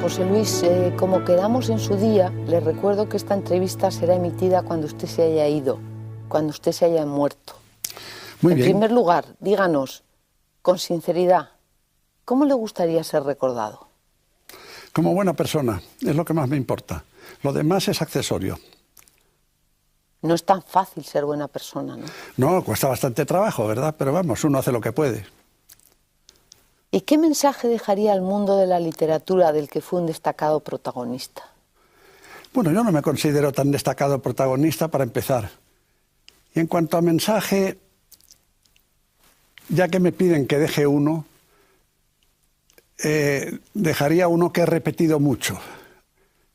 José Luis, como quedamos en su día, le recuerdo que esta entrevista será emitida cuando usted se haya ido, cuando usted se haya muerto. Muy bien. En primer lugar, díganos, con sinceridad, ¿cómo le gustaría ser recordado? Como buena persona, es lo que más me importa. Lo demás es accesorio. No es tan fácil ser buena persona, ¿no? No, cuesta bastante trabajo, ¿verdad? Pero vamos, uno hace lo que puede. ¿Y qué mensaje dejaría al mundo de la literatura del que fue un destacado protagonista? Bueno, yo no me considero tan destacado protagonista para empezar. Y en cuanto a mensaje, ya que me piden que deje uno, dejaría uno que he repetido mucho.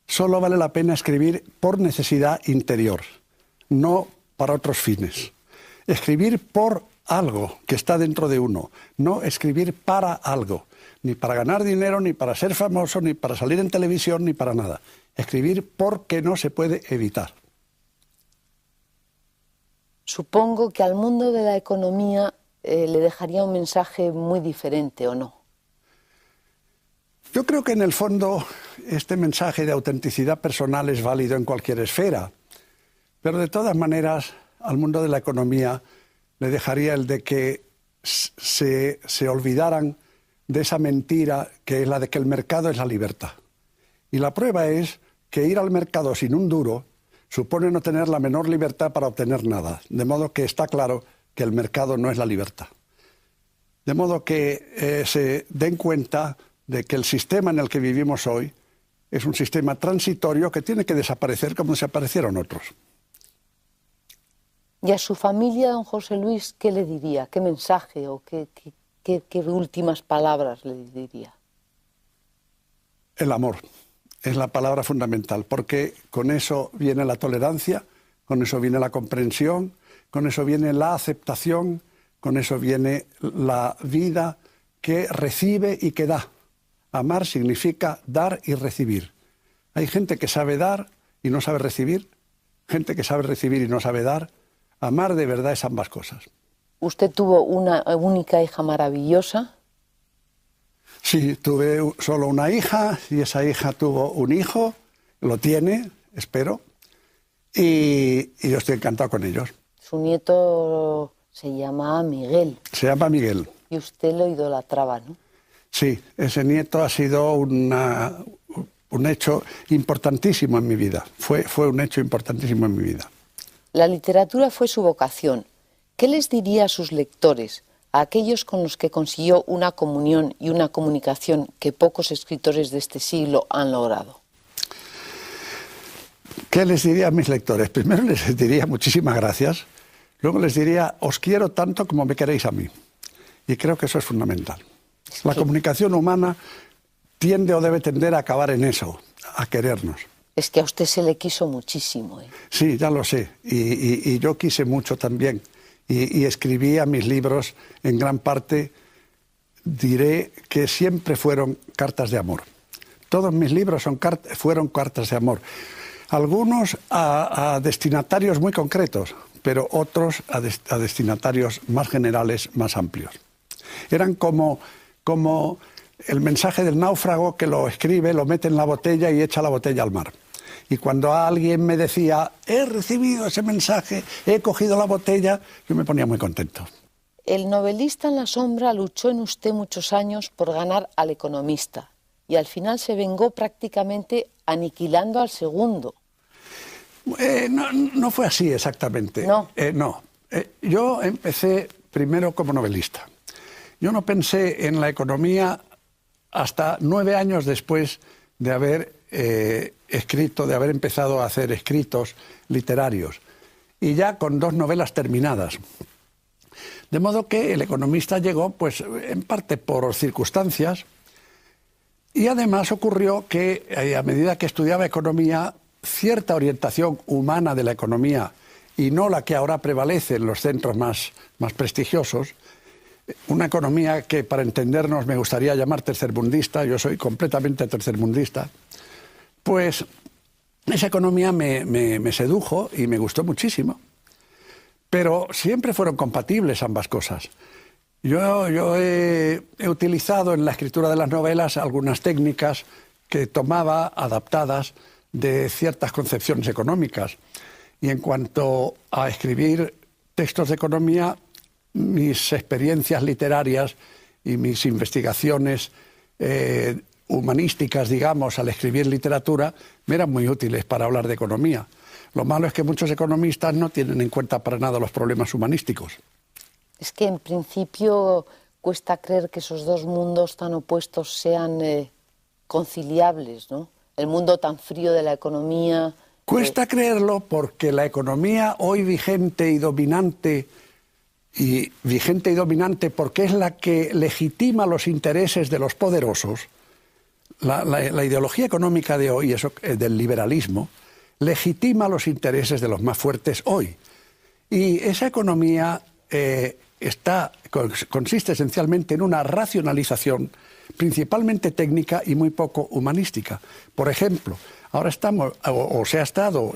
Solo vale la pena escribir por necesidad interior, no para otros fines. Escribir por algo que está dentro de uno, no escribir para algo, ni para ganar dinero, ni para ser famoso, ni para salir en televisión, ni para nada. Escribir porque no se puede evitar. Supongo que al mundo de la economía le dejaría un mensaje muy diferente, ¿o no? Yo creo que en el fondo este mensaje de autenticidad personal es válido en cualquier esfera, pero de todas maneras al mundo de la economía le dejaría el de que se olvidaran de esa mentira que es la de que el mercado es la libertad. Y la prueba es que ir al mercado sin un duro supone no tener la menor libertad para obtener nada, de modo que está claro que el mercado no es la libertad. De modo que se den cuenta de que el sistema en el que vivimos hoy es un sistema transitorio que tiene que desaparecer como desaparecieron otros. ¿Y a su familia, don José Luis, qué le diría? ¿Qué mensaje o qué últimas palabras le diría? El amor es la palabra fundamental, porque con eso viene la tolerancia, con eso viene la comprensión, con eso viene la aceptación, con eso viene la vida que recibe y que da. Amar significa dar y recibir. Hay gente que sabe dar y no sabe recibir, gente que sabe recibir y no sabe dar. Amar de verdad es ambas cosas. ¿Usted tuvo una única hija maravillosa? Sí, tuve solo una hija y esa hija tuvo un hijo, lo tiene, espero, y yo estoy encantado con ellos. Su nieto se llama Miguel. Se llama Miguel. Y usted lo idolatraba, ¿no? Sí, ese nieto ha sido un hecho importantísimo en mi vida. Fue un hecho importantísimo en mi vida. La literatura fue su vocación. ¿Qué les diría a sus lectores, a aquellos con los que consiguió una comunión y una comunicación que pocos escritores de este siglo han logrado? ¿Qué les diría a mis lectores? Primero les diría muchísimas gracias, luego les diría os quiero tanto como me queréis a mí. Y creo que eso es fundamental. La comunicación humana tiende o debe tender a acabar en eso, a querernos. Es que a usted se le quiso muchísimo, ¿eh? Sí, ya lo sé. Y yo quise mucho también. Y escribía mis libros, en gran parte, diré que siempre fueron cartas de amor. Todos mis libros fueron cartas de amor. Algunos a destinatarios muy concretos, pero otros a destinatarios más generales, más amplios. Eran como el mensaje del náufrago que lo escribe, lo mete en la botella y echa la botella al mar. Y cuando alguien me decía, he recibido ese mensaje, he cogido la botella, yo me ponía muy contento. El novelista en la sombra luchó en usted muchos años por ganar al economista y al final se vengó prácticamente aniquilando al segundo. No fue así exactamente. No. Yo empecé primero como novelista. Yo no pensé en la economía hasta 9 años después de haber escrito, de haber empezado a hacer escritos literarios, y ya con 2 novelas terminadas. De modo que El economista llegó, pues, en parte por circunstancias, y además ocurrió que a medida que estudiaba economía, cierta orientación humana de la economía, y no la que ahora prevalece en los centros más prestigiosos, una economía que, para entendernos, me gustaría llamar tercermundista, yo soy completamente tercermundista, pues esa economía me sedujo y me gustó muchísimo. Pero siempre fueron compatibles ambas cosas. Yo he utilizado en la escritura de las novelas algunas técnicas que tomaba adaptadas de ciertas concepciones económicas. Y en cuanto a escribir textos de economía, mis experiencias literarias y mis investigaciones humanísticas, digamos, al escribir literatura, me eran muy útiles para hablar de economía. Lo malo es que muchos economistas no tienen en cuenta para nada los problemas humanísticos. Es que en principio cuesta creer que esos dos mundos tan opuestos sean conciliables, ¿no? El mundo tan frío de la economía. Cuesta creerlo porque la economía hoy vigente y dominante porque es la que legitima los intereses de los poderosos. La ideología económica de hoy, del liberalismo, legitima los intereses de los más fuertes hoy. Y esa economía consiste esencialmente en una racionalización principalmente técnica y muy poco humanística. Por ejemplo, ahora estamos, o se ha estado,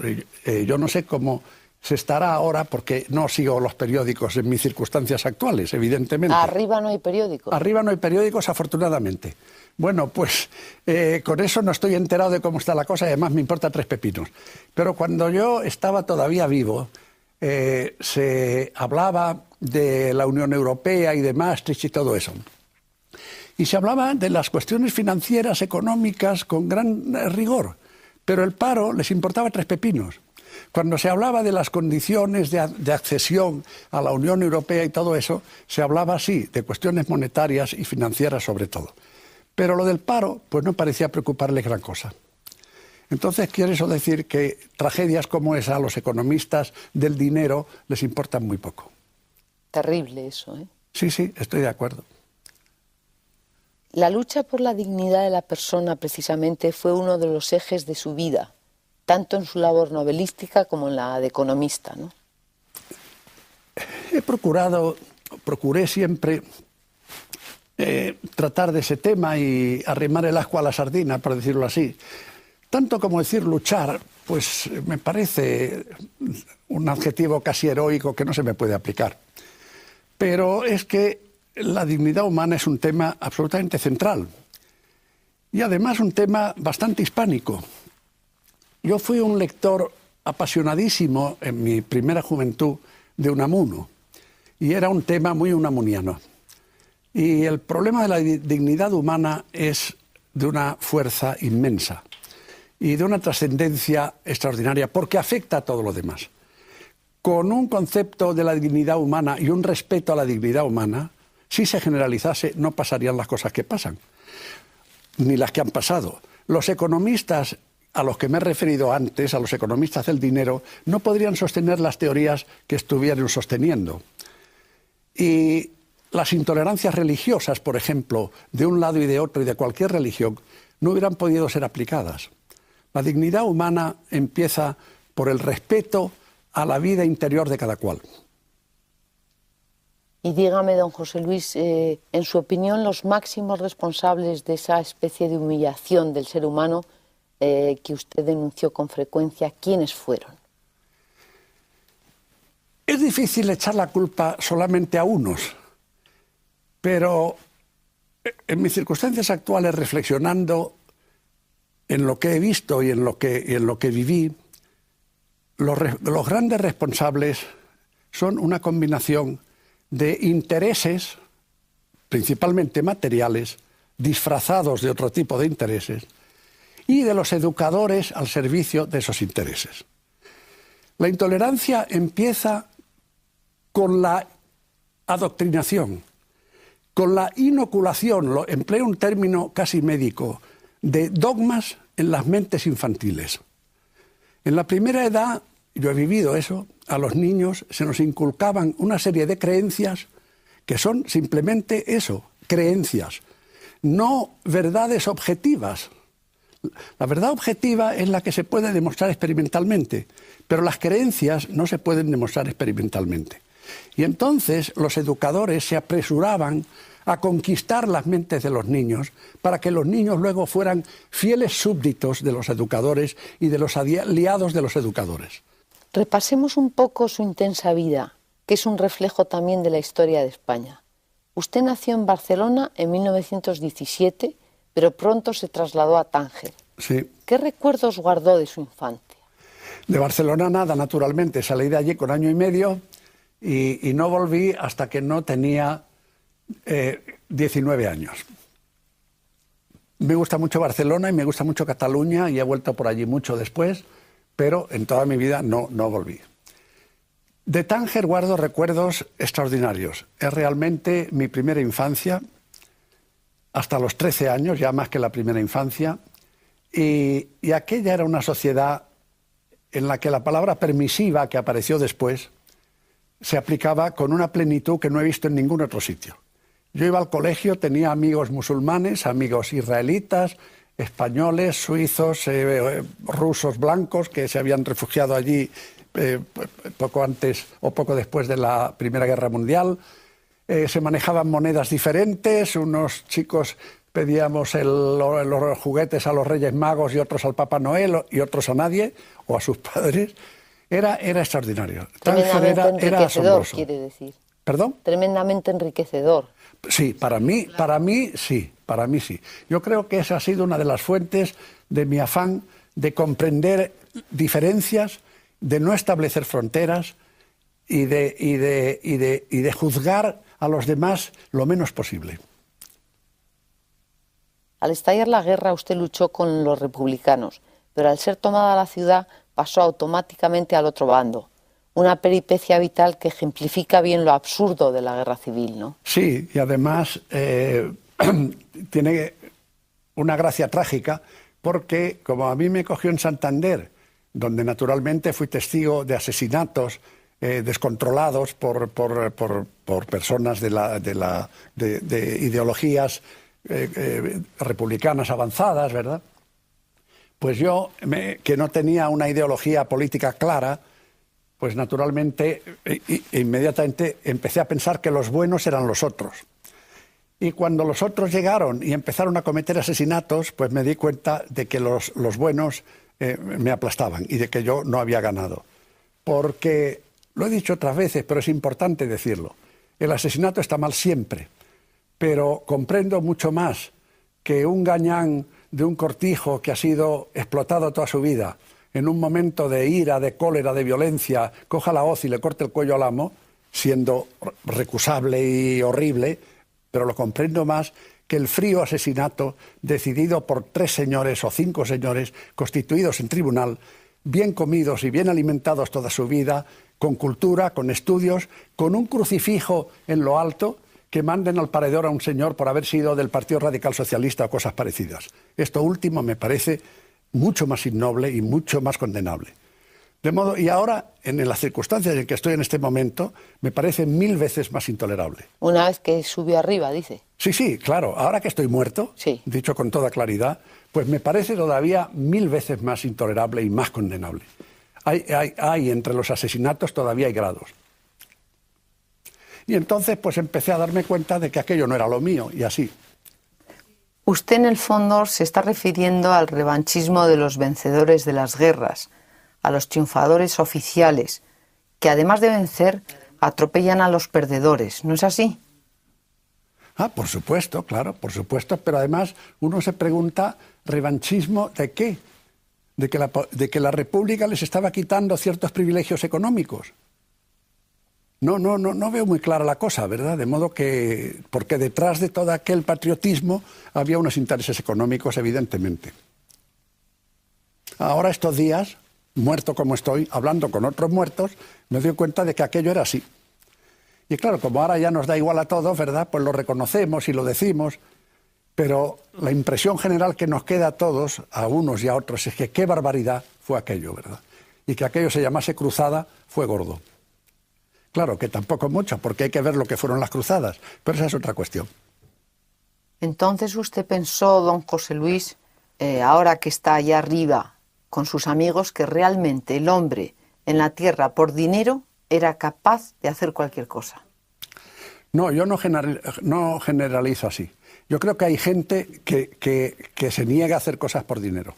yo no sé cómo se estará ahora porque no sigo los periódicos en mis circunstancias actuales, evidentemente. Arriba no hay periódicos. Arriba no hay periódicos, afortunadamente. Bueno, pues con eso no estoy enterado de cómo está la cosa y además me importa tres pepinos. Pero cuando yo estaba todavía vivo, se hablaba de la Unión Europea y de Maastricht y todo eso. Y se hablaba de las cuestiones financieras, económicas, con gran rigor. Pero el paro les importaba tres pepinos. Cuando se hablaba de las condiciones de accesión a la Unión Europea y todo eso, se hablaba, sí, de cuestiones monetarias y financieras sobre todo. Pero lo del paro, pues no parecía preocuparle gran cosa. Entonces, quiere eso decir que tragedias como esa a los economistas del dinero les importan muy poco. Terrible eso, ¿eh? Sí, sí, estoy de acuerdo. La lucha por la dignidad de la persona, precisamente, fue uno de los ejes de su vida, tanto en su labor novelística como en la de economista, ¿no? Procuré siempre tratar de ese tema y arrimar el ascua a la sardina, por decirlo así. Tanto como decir luchar, pues me parece un adjetivo casi heroico que no se me puede aplicar. Pero es que la dignidad humana es un tema absolutamente central y además un tema bastante hispánico. Yo fui un lector apasionadísimo en mi primera juventud de Unamuno y era un tema muy unamuniano. Y el problema de la dignidad humana es de una fuerza inmensa y de una trascendencia extraordinaria porque afecta a todo lo demás. Con un concepto de la dignidad humana y un respeto a la dignidad humana, si se generalizase, no pasarían las cosas que pasan, ni las que han pasado. Los economistas a los que me he referido antes, a los economistas del dinero, no podrían sostener las teorías que estuvieron sosteniendo. Y las intolerancias religiosas, por ejemplo, de un lado y de otro y de cualquier religión, no hubieran podido ser aplicadas. La dignidad humana empieza por el respeto a la vida interior de cada cual. Y dígame, don José Luis, en su opinión, los máximos responsables de esa especie de humillación del ser humano que usted denunció con frecuencia, ¿quiénes fueron? Es difícil echar la culpa solamente a unos, pero en mis circunstancias actuales, reflexionando en lo que he visto y en lo que viví, los grandes responsables son una combinación de intereses, principalmente materiales, disfrazados de otro tipo de intereses, y de los educadores al servicio de esos intereses. La intolerancia empieza con la adoctrinación, con la inoculación, empleo un término casi médico, de dogmas en las mentes infantiles. En la primera edad, yo he vivido eso, a los niños se nos inculcaban una serie de creencias que son simplemente eso, creencias, no verdades objetivas. La verdad objetiva es la que se puede demostrar experimentalmente, pero las creencias no se pueden demostrar experimentalmente. Y entonces los educadores se apresuraban a conquistar las mentes de los niños para que los niños luego fueran fieles súbditos de los educadores y de los aliados de los educadores. Repasemos un poco su intensa vida, que es un reflejo también de la historia de España. Usted nació en Barcelona en 1917, pero pronto se trasladó a Tánger. Sí. ¿Qué recuerdos guardó de su infancia? De Barcelona nada, naturalmente. Salí de allí con año y medio y no volví hasta que no tenía 19 años. Me gusta mucho Barcelona y me gusta mucho Cataluña y he vuelto por allí mucho después, pero en toda mi vida no volví. De Tánger guardo recuerdos extraordinarios. Es realmente mi primera infancia, hasta los 13 años, ya más que la primera infancia, y aquella era una sociedad en la que la palabra permisiva, que apareció después, se aplicaba con una plenitud que no he visto en ningún otro sitio. Yo iba al colegio, tenía amigos musulmanes, amigos israelitas, españoles, suizos, rusos blancos que se habían refugiado allí poco antes o poco después de la Primera Guerra Mundial. Se manejaban monedas diferentes, unos chicos pedíamos los juguetes a los Reyes Magos y otros al Papá Noel y otros a nadie o a sus padres. Era extraordinario. Tremendamente era enriquecedor, asombroso. quiere decir. ¿Perdón? Tremendamente enriquecedor. Sí, para mí sí. Yo creo que esa ha sido una de las fuentes de mi afán de comprender diferencias, de no establecer fronteras y de juzgar a los demás lo menos posible. Al estallar la guerra usted luchó con los republicanos, pero al ser tomada la ciudad pasó automáticamente al otro bando. Una peripecia vital que ejemplifica bien lo absurdo de la guerra civil, ¿no? Sí, y además tiene una gracia trágica porque como a mí me cogió en Santander, donde naturalmente fui testigo de asesinatos descontrolados por personas de ideologías republicanas avanzadas, ¿verdad? Pues yo, que no tenía una ideología política clara, pues naturalmente, inmediatamente empecé a pensar que los buenos eran los otros. Y cuando los otros llegaron y empezaron a cometer asesinatos, pues me di cuenta de que los buenos me aplastaban y de que yo no había ganado. Porque, lo he dicho otras veces, pero es importante decirlo, el asesinato está mal siempre, pero comprendo mucho más que un gañán de un cortijo que ha sido explotado toda su vida, en un momento de ira, de cólera, de violencia, coja la hoz y le corte el cuello al amo, siendo recusable y horrible, pero lo comprendo más que el frío asesinato decidido por 3 señores o 5 señores constituidos en tribunal, bien comidos y bien alimentados toda su vida, con cultura, con estudios, con un crucifijo en lo alto, que manden al paredor a un señor por haber sido del Partido Radical Socialista o cosas parecidas. Esto último me parece mucho más innoble y mucho más condenable. De modo, y ahora, en las circunstancias en que estoy en este momento, me parece 1000 veces más intolerable. Una vez que subió arriba, dice. Sí, claro. Ahora que estoy muerto, sí, dicho con toda claridad, pues me parece todavía 1000 veces más intolerable y más condenable. Hay entre los asesinatos todavía hay grados. Y entonces pues empecé a darme cuenta de que aquello no era lo mío, y así. Usted en el fondo se está refiriendo al revanchismo de los vencedores de las guerras, a los triunfadores oficiales, que además de vencer, atropellan a los perdedores, ¿no es así? Por supuesto, claro, por supuesto, pero además uno se pregunta, ¿revanchismo de qué? De que la República les estaba quitando ciertos privilegios económicos. No veo muy clara la cosa, ¿verdad? De modo que, porque detrás de todo aquel patriotismo había unos intereses económicos, evidentemente. Ahora estos días, muerto como estoy, hablando con otros muertos, me doy cuenta de que aquello era así. Y claro, como ahora ya nos da igual a todos, ¿verdad? Pues lo reconocemos y lo decimos, pero la impresión general que nos queda a todos, a unos y a otros, es que qué barbaridad fue aquello, ¿verdad? Y que aquello se llamase cruzada fue gordo. Claro, que tampoco mucho, porque hay que ver lo que fueron las cruzadas, pero esa es otra cuestión. Entonces usted pensó, don José Luis, ahora que está allá arriba con sus amigos, que realmente el hombre en la tierra por dinero era capaz de hacer cualquier cosa. No, yo no generalizo así. Yo creo que hay gente que se niega a hacer cosas por dinero.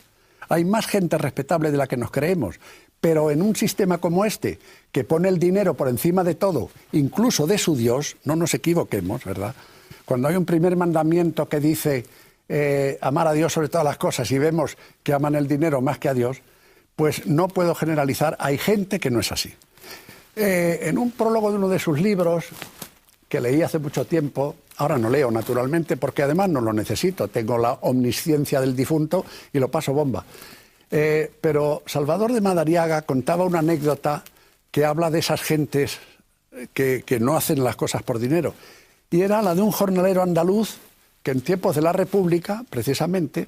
Hay más gente respetable de la que nos creemos, pero en un sistema como este, que pone el dinero por encima de todo, incluso de su Dios, no nos equivoquemos, ¿verdad? Cuando hay un primer mandamiento que dice amar a Dios sobre todas las cosas y vemos que aman el dinero más que a Dios, pues no puedo generalizar, hay gente que no es así. En un prólogo de uno de sus libros, que leí hace mucho tiempo, ahora no leo naturalmente, porque además no lo necesito, tengo la omnisciencia del difunto y lo paso bomba. Pero Salvador de Madariaga contaba una anécdota que habla de esas gentes que no hacen las cosas por dinero. Y era la de un jornalero andaluz que en tiempos de la República, precisamente,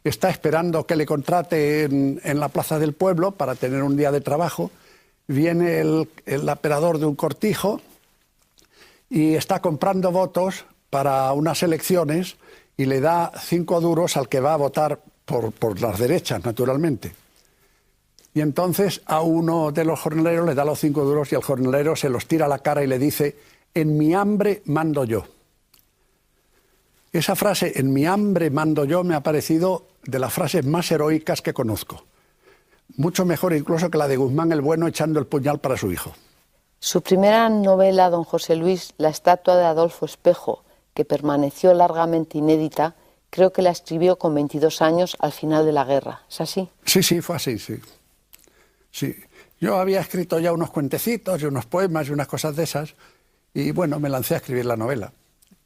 está esperando que le contrate en la plaza del pueblo para tener un día de trabajo. Viene el aperador de un cortijo y está comprando votos para unas elecciones y le da 5 duros al que va a votar por las derechas, naturalmente. Y entonces a uno de los jornaleros le da los 5 duros y el jornalero se los tira a la cara y le dice: en mi hambre mando yo. Esa frase, en mi hambre mando yo, me ha parecido de las frases más heroicas que conozco. Mucho mejor incluso que la de Guzmán el Bueno echando el puñal para su hijo. Su primera novela, don José Luis, La estatua de Adolfo Espejo, que permaneció largamente inédita, creo que la escribió con 22 años al final de la guerra. ¿Es así? Sí, fue así, sí. Sí. Yo había escrito ya unos cuentecitos y unos poemas y unas cosas de esas, y bueno, me lancé a escribir la novela.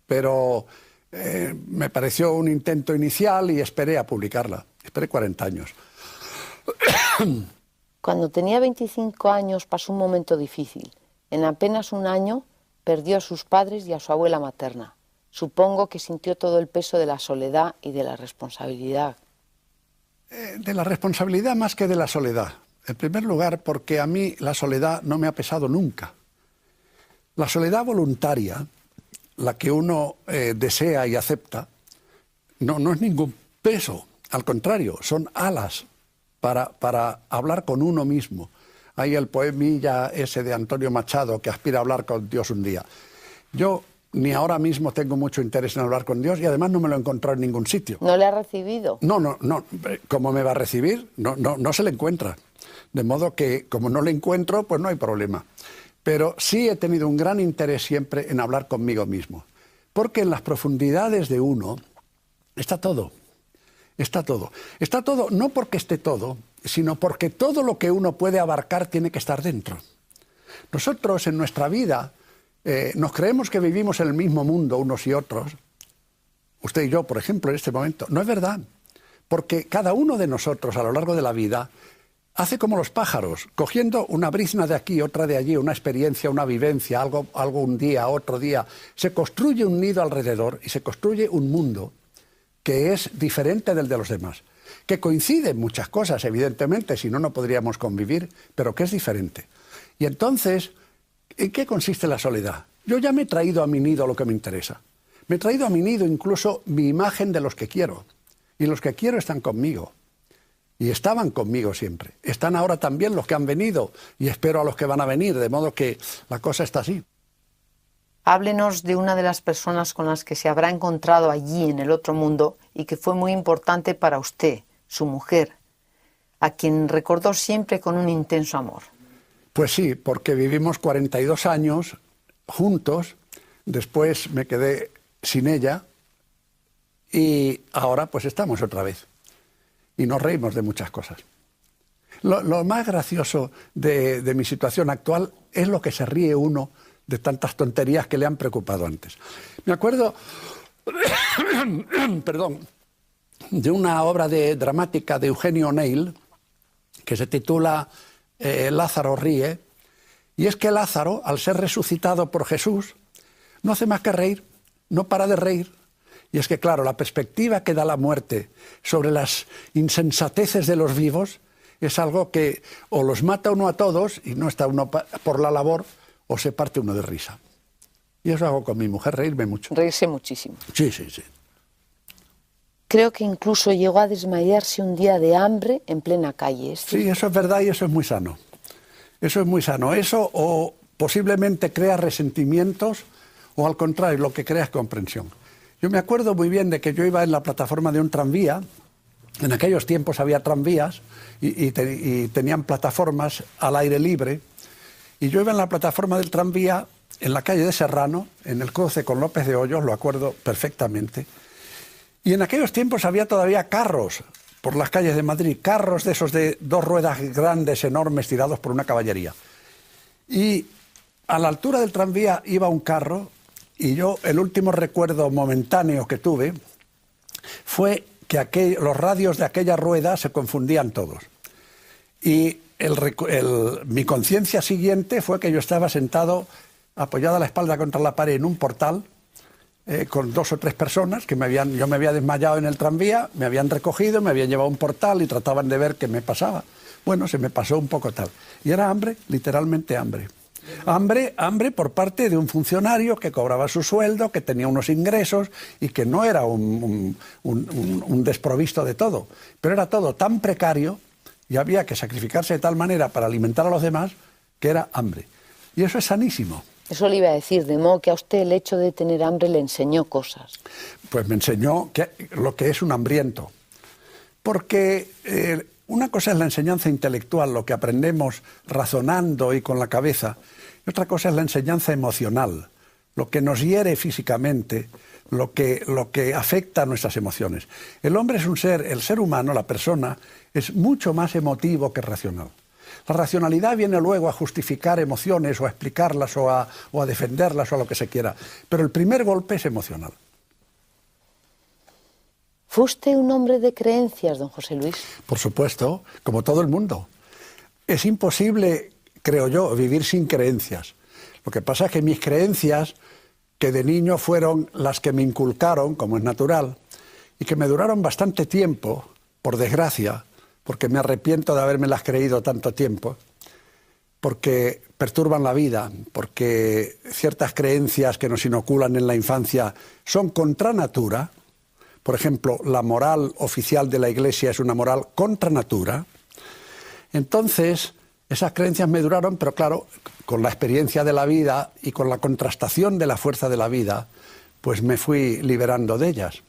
Pero me pareció un intento inicial y esperé a publicarla. Esperé 40 años. Cuando tenía 25 años pasó un momento difícil. En apenas un año perdió a sus padres y a su abuela materna. Supongo que sintió todo el peso de la soledad y de la responsabilidad. De la responsabilidad más que de la soledad. En primer lugar, porque a mí la soledad no me ha pesado nunca. La soledad voluntaria, la que uno desea y acepta, no es ningún peso. Al contrario, son alas para hablar con uno mismo. Hay el poemilla ese de Antonio Machado que aspira a hablar con Dios un día. Yo ni ahora mismo tengo mucho interés en hablar con Dios y además no me lo he encontrado en ningún sitio. ¿No le ha recibido? No. ¿Cómo me va a recibir? No se le encuentra. De modo que, como no le encuentro, pues no hay problema. Pero sí he tenido un gran interés siempre en hablar conmigo mismo. Porque en las profundidades de uno está todo. Está todo. Está todo no porque esté todo, sino porque todo lo que uno puede abarcar tiene que estar dentro. Nosotros en nuestra vida nos creemos que vivimos en el mismo mundo unos y otros. Usted y yo, por ejemplo, en este momento. No es verdad. Porque cada uno de nosotros a lo largo de la vida hace como los pájaros, cogiendo una brizna de aquí, otra de allí, una experiencia, una vivencia, algo un día, otro día. Se construye un nido alrededor y se construye un mundo que es diferente del de los demás, que coincide en muchas cosas, evidentemente, si no, no podríamos convivir, pero que es diferente. Y entonces, ¿en qué consiste la soledad? Yo ya me he traído a mi nido lo que me interesa. Me he traído a mi nido incluso mi imagen de los que quiero. Y los que quiero están conmigo. Y estaban conmigo siempre. Están ahora también los que han venido y espero a los que van a venir, de modo que la cosa está así. Háblenos de una de las personas con las que se habrá encontrado allí en el otro mundo y que fue muy importante para usted, su mujer, a quien recordó siempre con un intenso amor. Pues sí, porque vivimos 42 años juntos, después me quedé sin ella y ahora pues estamos otra vez. Y nos reímos de muchas cosas. Lo más gracioso de mi situación actual es lo que se ríe uno de tantas tonterías que le han preocupado antes. Me acuerdo, perdón, de una obra dramática de Eugenio O'Neill que se titula Lázaro ríe, y es que Lázaro, al ser resucitado por Jesús, no hace más que reír, no para de reír. Y es que, claro, la perspectiva que da la muerte sobre las insensateces de los vivos es algo que o los mata uno a todos y no está uno por la labor, o se parte uno de risa. Y eso hago con mi mujer, reírme mucho. Reírse muchísimo. Sí. Creo que incluso llegó a desmayarse un día de hambre en plena calle. Sí, eso es verdad y eso es muy sano. Eso es muy sano. Eso o posiblemente crea resentimientos o al contrario, lo que crea es comprensión. Yo me acuerdo muy bien de que yo iba en la plataforma de un tranvía. En aquellos tiempos había tranvías y tenían plataformas al aire libre. Y yo iba en la plataforma del tranvía en la calle de Serrano, en el cruce con López de Hoyos, lo acuerdo perfectamente. Y en aquellos tiempos había todavía carros por las calles de Madrid, carros de esos de 2 ruedas grandes, enormes, tirados por una caballería. Y a la altura del tranvía iba un carro, y yo, el último recuerdo momentáneo que tuve fue que los radios de aquella rueda se confundían todos. Y mi conciencia siguiente fue que yo estaba sentado, apoyado a la espalda contra la pared en un portal, con 2 o 3 personas que yo me había desmayado en el tranvía, me habían recogido, me habían llevado a un portal y trataban de ver qué me pasaba. Bueno, se me pasó un poco tal. Y era hambre, literalmente hambre. Hambre por parte de un funcionario que cobraba su sueldo, que tenía unos ingresos y que no era un desprovisto de todo. Pero era todo tan precario y había que sacrificarse de tal manera para alimentar a los demás que era hambre. Y eso es sanísimo. Eso le iba a decir, de modo que a usted el hecho de tener hambre le enseñó cosas. Pues me enseñó lo que es un hambriento. Porque una cosa es la enseñanza intelectual, lo que aprendemos razonando y con la cabeza, y otra cosa es la enseñanza emocional, lo que nos hiere físicamente, lo que afecta a nuestras emociones. El hombre es un ser, el ser humano, la persona, es mucho más emotivo que racional. La racionalidad viene luego a justificar emociones o a explicarlas o a defenderlas o a lo que se quiera. Pero el primer golpe es emocional. ¿Fue usted un hombre de creencias, don José Luis? Por supuesto, como todo el mundo. Es imposible, creo yo, vivir sin creencias. Lo que pasa es que mis creencias, que de niño fueron las que me inculcaron, como es natural, y que me duraron bastante tiempo, por desgracia, porque me arrepiento de habérmelas creído tanto tiempo, porque perturban la vida, porque ciertas creencias que nos inoculan en la infancia son contra natura. Por ejemplo, la moral oficial de la Iglesia es una moral contra natura. Entonces, esas creencias me duraron, pero claro, con la experiencia de la vida y con la contrastación de la fuerza de la vida, pues me fui liberando de ellas.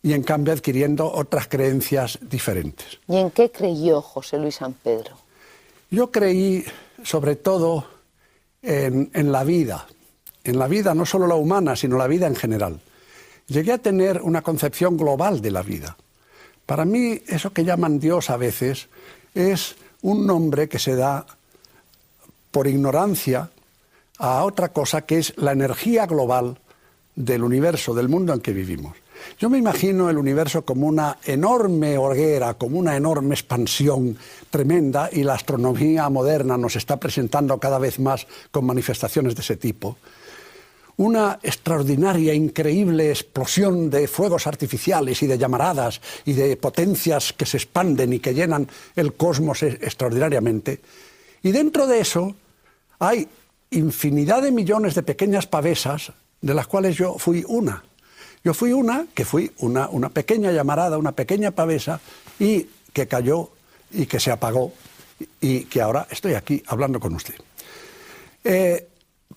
Y en cambio adquiriendo otras creencias diferentes. ¿Y en qué creyó José Luis San Pedro? Yo creí sobre todo en la vida no solo la humana, sino la vida en general. Llegué a tener una concepción global de la vida. Para mí, eso que llaman Dios a veces es un nombre que se da por ignorancia a otra cosa que es la energía global del universo, del mundo en que vivimos. Yo me imagino el universo como una enorme hoguera, como una enorme expansión tremenda, y la astronomía moderna nos está presentando cada vez más con manifestaciones de ese tipo. Una extraordinaria, increíble explosión de fuegos artificiales y de llamaradas y de potencias que se expanden y que llenan el cosmos extraordinariamente. Y dentro de eso hay infinidad de millones de pequeñas pavesas, de las cuales yo fui una. Yo fui una pequeña llamarada, una pequeña pavesa, y que cayó y que se apagó y que ahora estoy aquí hablando con usted.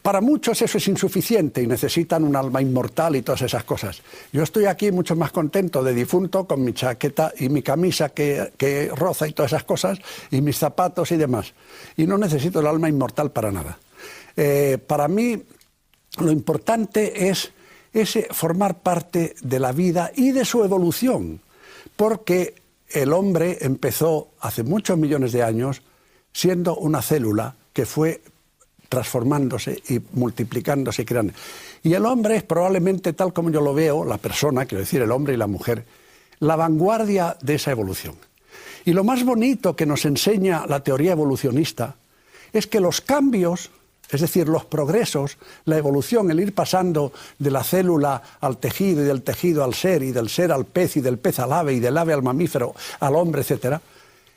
Para muchos eso es insuficiente y necesitan un alma inmortal y todas esas cosas. Yo estoy aquí mucho más contento de difunto con mi chaqueta y mi camisa que roza y todas esas cosas, y mis zapatos y demás. Y no necesito el alma inmortal para nada. Para mí lo importante es formar parte de la vida y de su evolución, porque el hombre empezó hace muchos millones de años siendo una célula que fue transformándose y multiplicándose y creando. Y el hombre es probablemente, tal como yo lo veo, la persona, quiero decir el hombre y la mujer, la vanguardia de esa evolución. Y lo más bonito que nos enseña la teoría evolucionista es que los cambios, es decir, los progresos, la evolución, el ir pasando de la célula al tejido y del tejido al ser y del ser al pez y del pez al ave y del ave al mamífero, al hombre, etc.,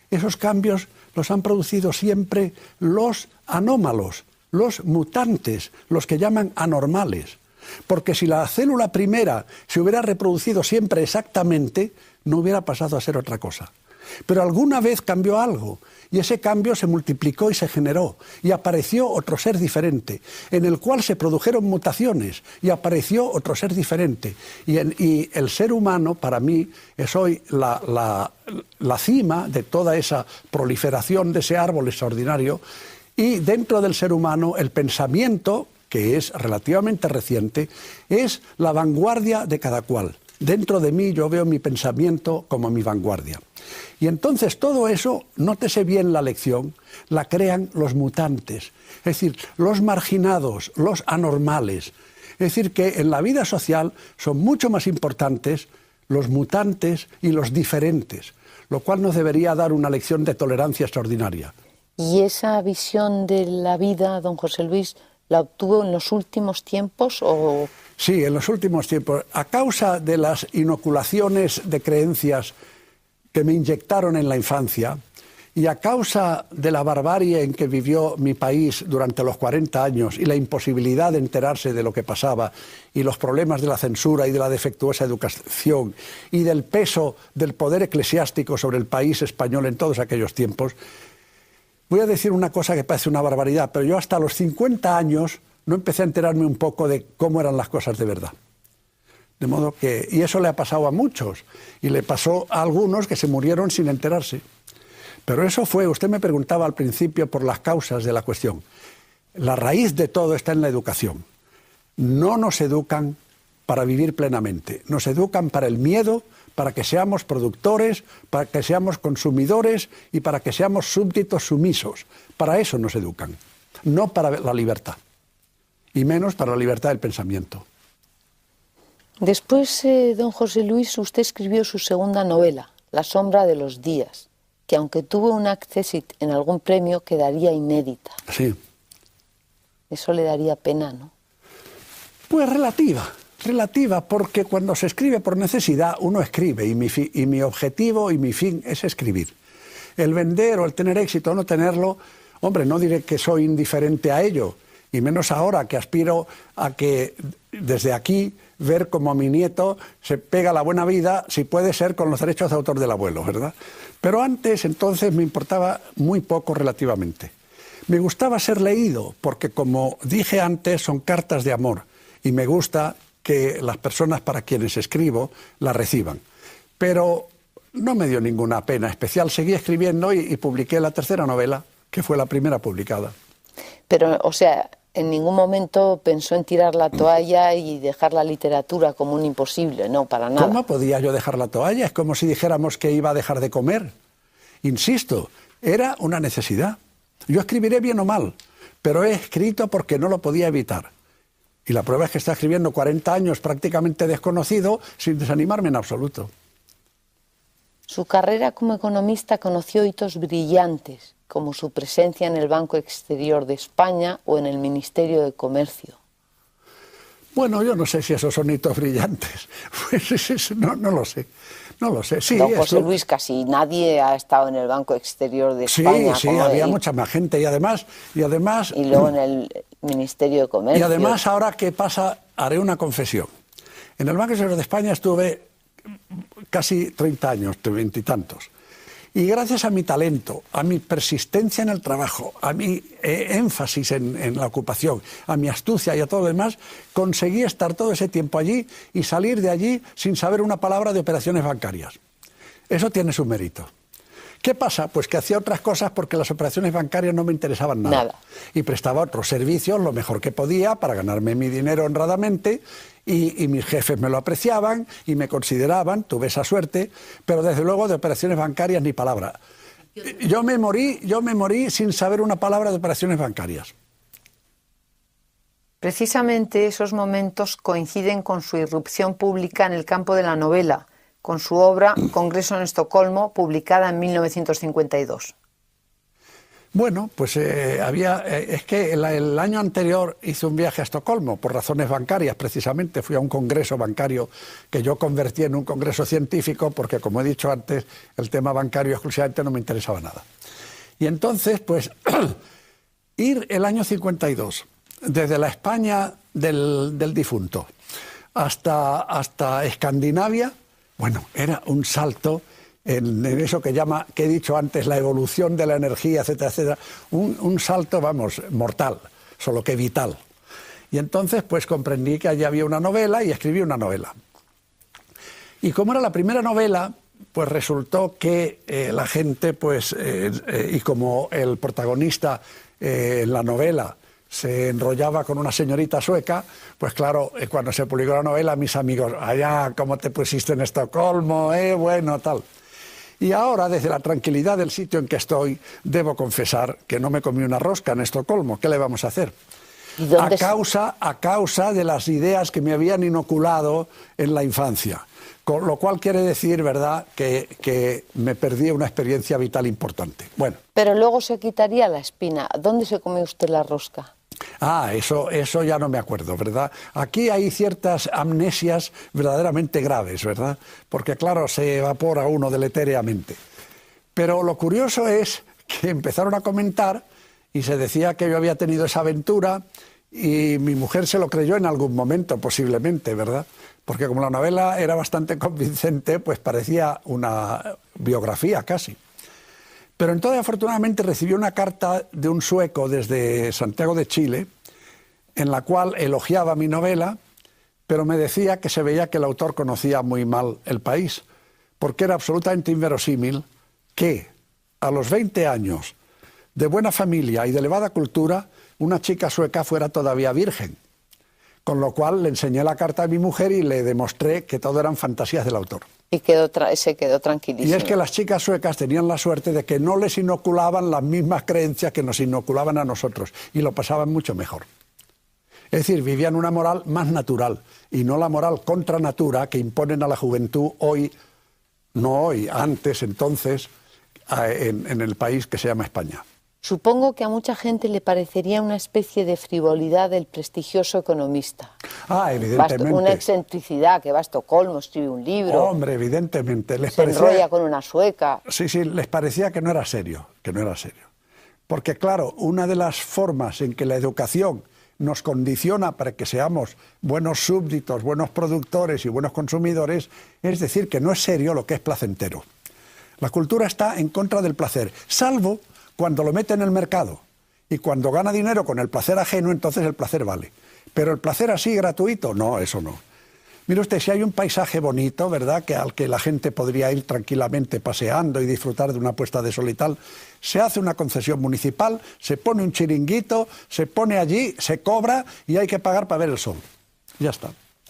esos cambios los han producido siempre los anómalos, los mutantes, los que llaman anormales. Porque si la célula primera se hubiera reproducido siempre exactamente, no hubiera pasado a ser otra cosa. Pero alguna vez cambió algo, y ese cambio se multiplicó y se generó, y apareció otro ser diferente, en el cual se produjeron mutaciones, y apareció otro ser diferente. Y el ser humano, para mí, es hoy la cima de toda esa proliferación de ese árbol extraordinario, y dentro del ser humano el pensamiento, que es relativamente reciente, es la vanguardia de cada cual. Dentro de mí yo veo mi pensamiento como mi vanguardia. Y entonces todo eso, nótese bien la lección, la crean los mutantes, es decir, los marginados, los anormales. Es decir, que en la vida social son mucho más importantes los mutantes y los diferentes, lo cual nos debería dar una lección de tolerancia extraordinaria. ¿Y esa visión de la vida, don José Luis, la obtuvo en los últimos tiempos o...? Sí, en los últimos tiempos. A causa de las inoculaciones de creencias que me inyectaron en la infancia y a causa de la barbarie en que vivió mi país durante los 40 años y la imposibilidad de enterarse de lo que pasaba y los problemas de la censura y de la defectuosa educación y del peso del poder eclesiástico sobre el país español en todos aquellos tiempos, voy a decir una cosa que parece una barbaridad, pero yo hasta los 50 años no empecé a enterarme un poco de cómo eran las cosas de verdad. De modo que, y eso le ha pasado a muchos, y le pasó a algunos que se murieron sin enterarse. Pero eso fue, usted me preguntaba al principio por las causas de la cuestión. La raíz de todo está en la educación. No nos educan para vivir plenamente, nos educan para el miedo, para que seamos productores, para que seamos consumidores y para que seamos súbditos sumisos. Para eso nos educan, no para la libertad, y menos para la libertad del pensamiento. Después, don José Luis, usted escribió su segunda novela, La sombra de los días, que aunque tuvo un accésit en algún premio, quedaría inédita. Sí. Eso le daría pena, ¿no? Pues relativa, porque cuando se escribe por necesidad, uno escribe, y mi objetivo y mi fin es escribir. El vender o el tener éxito o no tenerlo, hombre, no diré que soy indiferente a ello, y menos ahora que aspiro a que desde aquí ver cómo a mi nieto se pega la buena vida, si puede ser con los derechos de autor del abuelo, ¿verdad? Pero antes, entonces, me importaba muy poco relativamente. Me gustaba ser leído, porque como dije antes, son cartas de amor, y me gusta que las personas para quienes escribo las reciban. Pero no me dio ninguna pena especial, seguí escribiendo y publiqué la tercera novela, que fue la primera publicada. Pero, o sea, en ningún momento pensó en tirar la toalla y dejar la literatura como un imposible, no, para nada. ¿Cómo podía yo dejar la toalla? Es como si dijéramos que iba a dejar de comer. Insisto, era una necesidad. Yo escribiré bien o mal, pero he escrito porque no lo podía evitar. Y la prueba es que está escribiendo 40 años prácticamente desconocido sin desanimarme en absoluto. Su carrera como economista conoció hitos brillantes, como su presencia en el Banco Exterior de España o en el Ministerio de Comercio. Bueno, yo no sé si esos son hitos brillantes. Pues no lo sé. No lo sé. Sí, don José Luis, casi nadie ha estado en el Banco Exterior de España. Sí, había mucha más gente y además... Y luego en el Ministerio de Comercio. Y además, ahora que pasa, haré una confesión. En el Banco Exterior de España estuve casi 30 años, 20 y tantos. Y gracias a mi talento, a mi persistencia en el trabajo, a mi énfasis en la ocupación, a mi astucia y a todo lo demás, conseguí estar todo ese tiempo allí y salir de allí sin saber una palabra de operaciones bancarias. Eso tiene su mérito. ¿Qué pasa? Pues que hacía otras cosas porque las operaciones bancarias no me interesaban nada. Y prestaba otros servicios lo mejor que podía para ganarme mi dinero honradamente y mis jefes me lo apreciaban y me consideraban, tuve esa suerte, pero desde luego de operaciones bancarias ni palabra. Yo me morí sin saber una palabra de operaciones bancarias. Precisamente esos momentos coinciden con su irrupción pública en el campo de la novela, con su obra Congreso en Estocolmo, publicada en 1952. Bueno, pues es que el año anterior hice un viaje a Estocolmo por razones bancarias, precisamente. Fui a un congreso bancario que yo convertí en un congreso científico porque, como he dicho antes, el tema bancario exclusivamente no me interesaba nada. Y entonces, pues, ir el año 52, desde la España del difunto hasta Escandinavia, bueno, era un salto en eso que he dicho antes, la evolución de la energía, etcétera, etcétera. Un salto, vamos, mortal, solo que vital. Y entonces, pues comprendí que allí había una novela y escribí una novela. Y como era la primera novela, pues resultó que la gente, pues, y como el protagonista en la novela, se enrollaba con una señorita sueca, pues claro, cuando se publicó la novela, mis amigos, allá, ¿cómo te pusiste en Estocolmo? Bueno, tal. Y ahora, desde la tranquilidad del sitio en que estoy, debo confesar que no me comí una rosca en Estocolmo. ¿Qué le vamos a hacer? A causa de las ideas que me habían inoculado en la infancia. Con lo cual quiere decir, ¿verdad?, que me perdí una experiencia vital importante. Bueno. Pero luego se quitaría la espina. ¿Dónde se comió usted la rosca? Eso ya no me acuerdo, ¿verdad? Aquí hay ciertas amnesias verdaderamente graves, ¿verdad? Porque, claro, se evapora uno deletéreamente. Pero lo curioso es que empezaron a comentar y se decía que yo había tenido esa aventura y mi mujer se lo creyó en algún momento, posiblemente, ¿verdad? Porque como la novela era bastante convincente, pues parecía una biografía casi. Pero entonces, afortunadamente, recibí una carta de un sueco desde Santiago de Chile, en la cual elogiaba mi novela, pero me decía que se veía que el autor conocía muy mal el país, porque era absolutamente inverosímil que a los 20 años, de buena familia y de elevada cultura, una chica sueca fuera todavía virgen. Con lo cual le enseñé la carta a mi mujer y le demostré que todo eran fantasías del autor. Y se quedó tranquilísimo. Y es que las chicas suecas tenían la suerte de que no les inoculaban las mismas creencias que nos inoculaban a nosotros, y lo pasaban mucho mejor. Es decir, vivían una moral más natural, y no la moral contra natura que imponen a la juventud hoy, no hoy, antes, entonces, en el país que se llama España. Supongo que a mucha gente le parecería una especie de frivolidad del prestigioso economista. Evidentemente. Una excentricidad, que va a Estocolmo, escribe un libro. Hombre, evidentemente. Se enrolla con una sueca. Sí, les parecía que no era serio, Porque, claro, una de las formas en que la educación nos condiciona para que seamos buenos súbditos, buenos productores y buenos consumidores, es decir, que no es serio lo que es placentero. La cultura está en contra del placer, salvo cuando lo mete en el mercado, y cuando gana dinero con el placer ajeno, entonces el placer vale. Pero el placer así gratuito, no, eso no. Mire usted, si hay un paisaje bonito, ¿verdad?, al que la gente podría ir tranquilamente paseando y disfrutar de una puesta de sol y tal, se hace una concesión municipal, se pone un chiringuito, se pone allí, se cobra y hay que pagar para ver el sol. Ya está.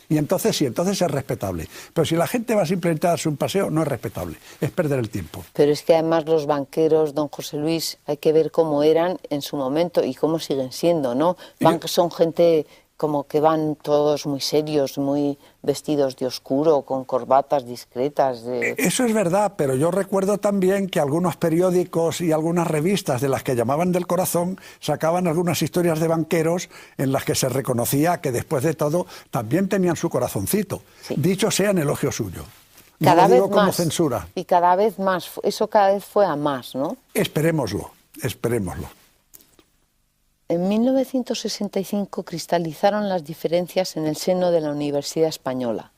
Y entonces sí, entonces es respetable. Pero si la gente va simplemente a darse un paseo, no es respetable, es perder el tiempo. Pero es que además los banqueros, don José Luis, hay que ver cómo eran en su momento y cómo siguen siendo, ¿no? Son gente como que van todos muy serios, muy vestidos de oscuro, con corbatas discretas. Eso es verdad, pero yo recuerdo también que algunos periódicos y algunas revistas de las que llamaban del corazón sacaban algunas historias de banqueros en las que se reconocía que después de todo también tenían su corazoncito. Sí. Dicho sea en elogio suyo. Cada vez digo como más, censura. Y cada vez más, eso cada vez fue a más, ¿no? Esperémoslo. En 1965 cristalizaron las diferencias en el seno de la Universidad Española.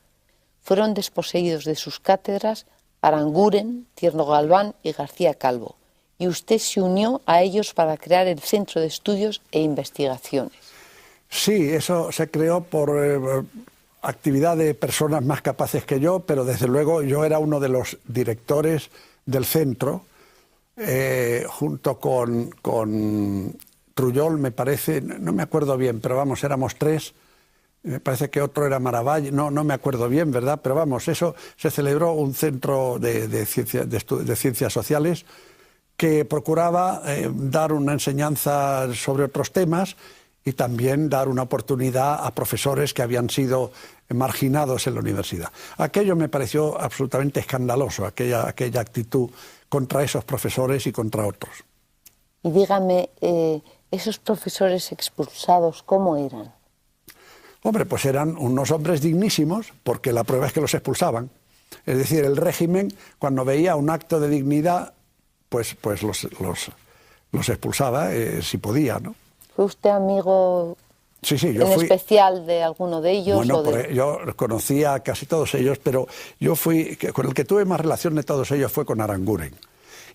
Fueron desposeídos de sus cátedras Aranguren, Tierno Galván y García Calvo, y usted se unió a ellos para crear el Centro de Estudios e Investigaciones. Sí, eso se creó por actividad de personas más capaces que yo, pero desde luego yo era uno de los directores del centro, junto con Trullol, me parece, no me acuerdo bien, pero vamos, éramos tres, me parece que otro era Maravalle, no me acuerdo bien, ¿verdad? Pero vamos, eso se celebró un centro de ciencias sociales que procuraba dar una enseñanza sobre otros temas y también dar una oportunidad a profesores que habían sido marginados en la universidad. Aquello me pareció absolutamente escandaloso, aquella actitud contra esos profesores y contra otros. Y dígame, esos profesores expulsados, ¿cómo eran? Hombre, pues eran unos hombres dignísimos, porque la prueba es que los expulsaban. Es decir, el régimen, cuando veía un acto de dignidad, pues los expulsaba, si podía, ¿no? ¿Fue usted amigo sí, yo fui, especial de alguno de ellos? Bueno, yo conocía a casi todos ellos, pero con el que tuve más relación de todos ellos fue con Aranguren.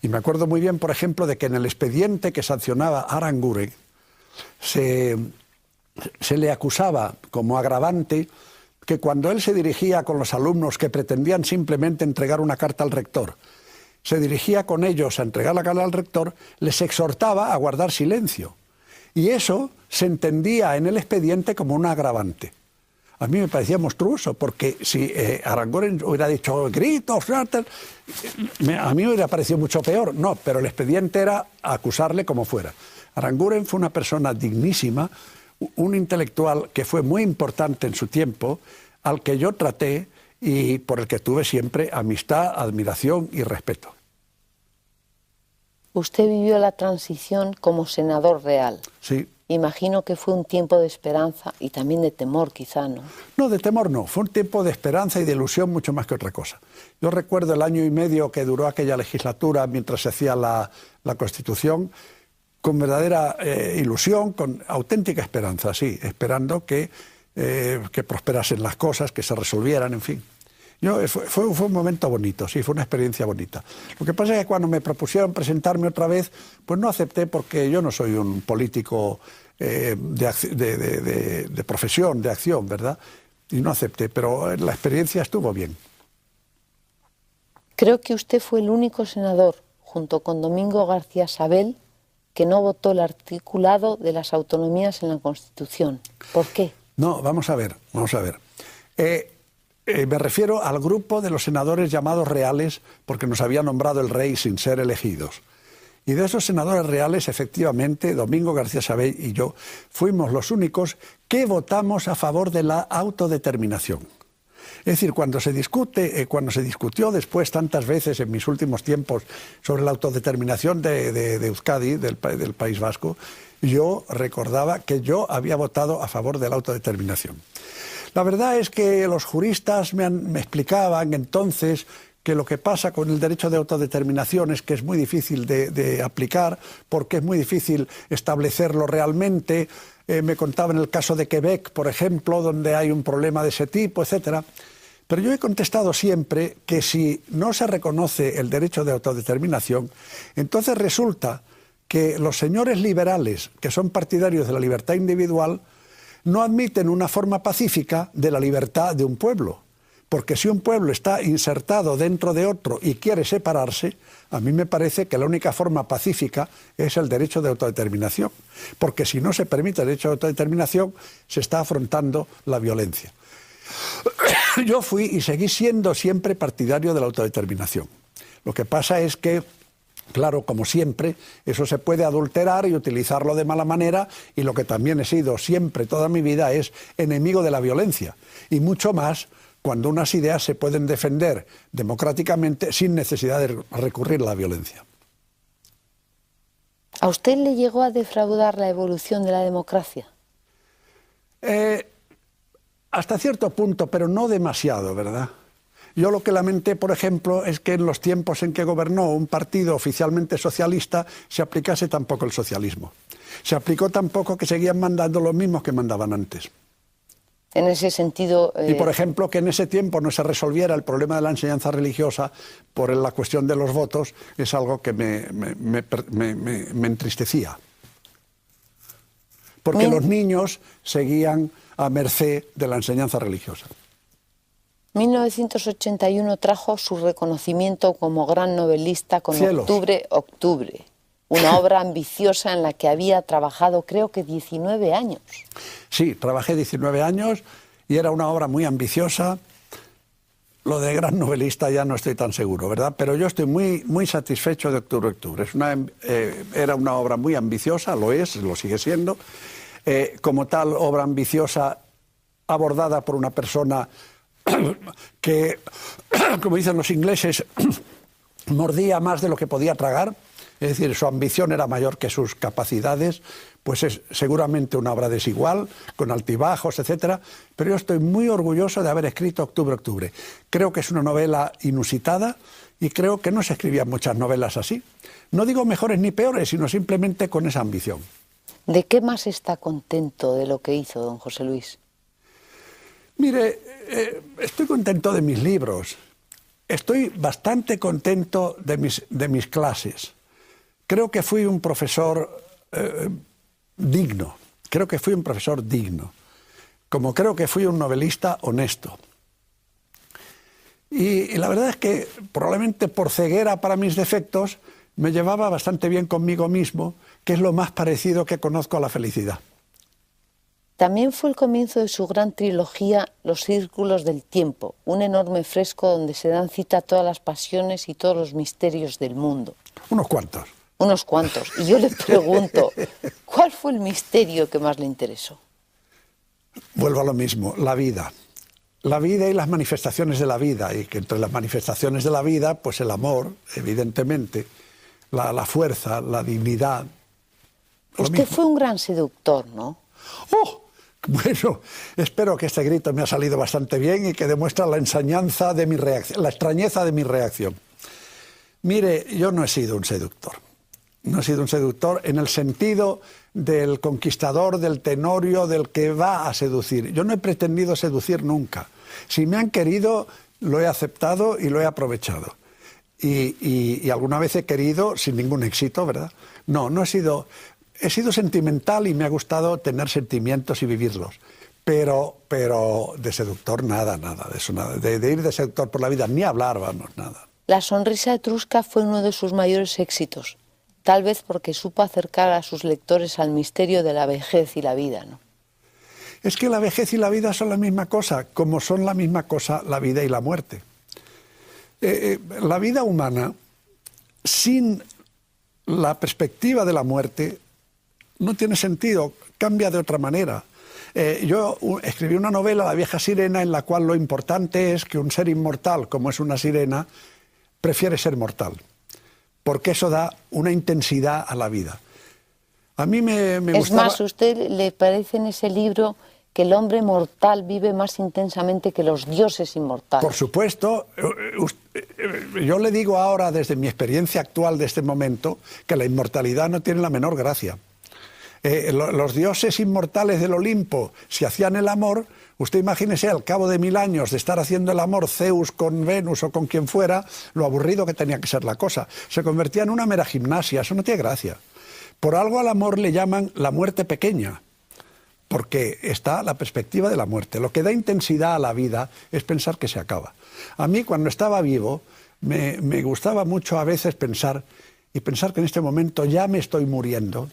Y me acuerdo muy bien, por ejemplo, de que en el expediente que sancionaba Aranguren se le acusaba como agravante que cuando él se dirigía con los alumnos que pretendían simplemente entregar una carta al rector, se dirigía con ellos a entregar la carta al rector, les exhortaba a guardar silencio. Y eso se entendía en el expediente como un agravante. A mí me parecía monstruoso, porque si Aranguren hubiera dicho gritos, a mí me hubiera parecido mucho peor. No, pero el expediente era acusarle como fuera. Aranguren fue una persona dignísima, un intelectual que fue muy importante en su tiempo, al que yo traté y por el que tuve siempre amistad, admiración y respeto. Usted vivió la transición como senador real. Sí. Imagino que fue un tiempo de esperanza y también de temor, quizá, ¿no? No, de temor no. Fue un tiempo de esperanza y de ilusión mucho más que otra cosa. Yo recuerdo el año y medio que duró aquella legislatura mientras se hacía la Constitución, con verdadera ilusión, con auténtica esperanza, sí, esperando que prosperasen las cosas, que se resolvieran, en fin. Fue un momento bonito, sí, fue una experiencia bonita. Lo que pasa es que cuando me propusieron presentarme otra vez, pues no acepté, porque yo no soy un político de profesión, de acción, ¿verdad? Y no acepté, pero la experiencia estuvo bien. Creo que usted fue el único senador, junto con Domingo García Sabel, que no votó el articulado de las autonomías en la Constitución. ¿Por qué? No, vamos a ver, vamos a ver. Me refiero al grupo de los senadores llamados reales, porque nos había nombrado el rey sin ser elegidos. Y de esos senadores reales, efectivamente, Domingo García Sabel y yo fuimos los únicos que votamos a favor de la autodeterminación. Es decir, cuando se discutió después tantas veces en mis últimos tiempos sobre la autodeterminación de Euskadi, del País Vasco, yo recordaba que yo había votado a favor de la autodeterminación. La verdad es que los juristas me explicaban entonces que lo que pasa con el derecho de autodeterminación es que es muy difícil de aplicar, porque es muy difícil establecerlo realmente. Me contaban el caso de Quebec, por ejemplo, donde hay un problema de ese tipo, etc. Pero yo he contestado siempre que si no se reconoce el derecho de autodeterminación, entonces resulta que los señores liberales, que son partidarios de la libertad individual, no admiten una forma pacífica de la libertad de un pueblo. Porque si un pueblo está insertado dentro de otro y quiere separarse, a mí me parece que la única forma pacífica es el derecho de autodeterminación. Porque si no se permite el derecho de autodeterminación, se está afrontando la violencia. Yo fui y seguí siendo siempre partidario de la autodeterminación. Lo que pasa es que, claro, como siempre, eso se puede adulterar y utilizarlo de mala manera, y lo que también he sido siempre, toda mi vida, es enemigo de la violencia. Y mucho más cuando unas ideas se pueden defender democráticamente sin necesidad de recurrir a la violencia. ¿A usted le llegó a defraudar la evolución de la democracia? Hasta cierto punto, pero no demasiado, ¿verdad? Yo lo que lamenté, por ejemplo, es que en los tiempos en que gobernó un partido oficialmente socialista se aplicase tampoco el socialismo. Se aplicó tampoco que seguían mandando los mismos que mandaban antes. En ese sentido... Y, por ejemplo, que en ese tiempo no se resolviera el problema de la enseñanza religiosa por la cuestión de los votos, es algo que me entristecía. Porque los niños seguían a merced de la enseñanza religiosa. 1981 trajo su reconocimiento como gran novelista con Octubre, una obra ambiciosa en la que había trabajado, creo que 19 años. Sí, trabajé 19 años y era una obra muy ambiciosa. Lo de gran novelista ya no estoy tan seguro, ¿verdad? Pero yo estoy muy satisfecho de Octubre. Era una obra muy ambiciosa, lo sigue siendo. Como tal, obra ambiciosa abordada por una persona que, como dicen los ingleses, mordía más de lo que podía tragar. Es decir, su ambición era mayor que sus capacidades, pues es seguramente una obra desigual, con altibajos, etc. Pero yo estoy muy orgulloso de haber escrito Octubre. Creo que es una novela inusitada y creo que no se escribían muchas novelas así. No digo mejores ni peores, sino simplemente con esa ambición. ¿De qué más está contento de lo que hizo don José Luis? Mire, estoy contento de mis libros. Estoy bastante contento de mis clases. Creo que fui un profesor digno. Creo que fui un profesor digno. Como creo que fui un novelista honesto. Y la verdad es que probablemente por ceguera para mis defectos me llevaba bastante bien conmigo mismo, que es lo más parecido que conozco a la felicidad. También fue el comienzo de su gran trilogía Los Círculos del Tiempo, un enorme fresco donde se dan cita todas las pasiones y todos los misterios del mundo. Unos cuantos. Unos cuantos. Y yo le pregunto, ¿cuál fue el misterio que más le interesó? Vuelvo a lo mismo, la vida. La vida y las manifestaciones de la vida, y que entre las manifestaciones de la vida, pues el amor, evidentemente, la fuerza, la dignidad. Usted fue un gran seductor, ¿no? ¡Oh! Bueno, espero que este grito me ha salido bastante bien y que demuestra la ensañanza de mi reacción, la extrañeza de mi reacción. Mire, yo no he sido un seductor. No he sido un seductor en el sentido del conquistador, del tenorio, del que va a seducir. Yo no he pretendido seducir nunca. Si me han querido, lo he aceptado y lo he aprovechado. Y alguna vez he querido sin ningún éxito, ¿verdad? No he sido... He sido sentimental y me ha gustado tener sentimientos y vivirlos. Pero de seductor nada, de eso nada. De ir de seductor por la vida, ni hablar, vamos, nada. La sonrisa etrusca fue uno de sus mayores éxitos, tal vez porque supo acercar a sus lectores al misterio de la vejez y la vida, ¿no? Es que la vejez y la vida son la misma cosa, como son la misma cosa la vida y la muerte. La vida humana, sin la perspectiva de la muerte, no tiene sentido, cambia de otra manera. Yo escribí una novela, La vieja sirena, en la cual lo importante es que un ser inmortal, como es una sirena, prefiere ser mortal, porque eso da una intensidad a la vida. A mí me gustaba... Es más, ¿a usted le parece en ese libro que el hombre mortal vive más intensamente que los dioses inmortales? Por supuesto. Yo le digo ahora, desde mi experiencia actual de este momento, que la inmortalidad no tiene la menor gracia. Los dioses inmortales del Olimpo, si hacían el amor, usted imagínese al cabo de 1000 años de estar haciendo el amor Zeus con Venus o con quien fuera, lo aburrido que tenía que ser la cosa. Se convertía en una mera gimnasia, eso no tiene gracia. Por algo al amor le llaman la muerte pequeña, porque está la perspectiva de la muerte. Lo que da intensidad a la vida es pensar que se acaba. A mí, cuando estaba vivo, me gustaba mucho a veces pensar que en este momento ya me estoy muriendo.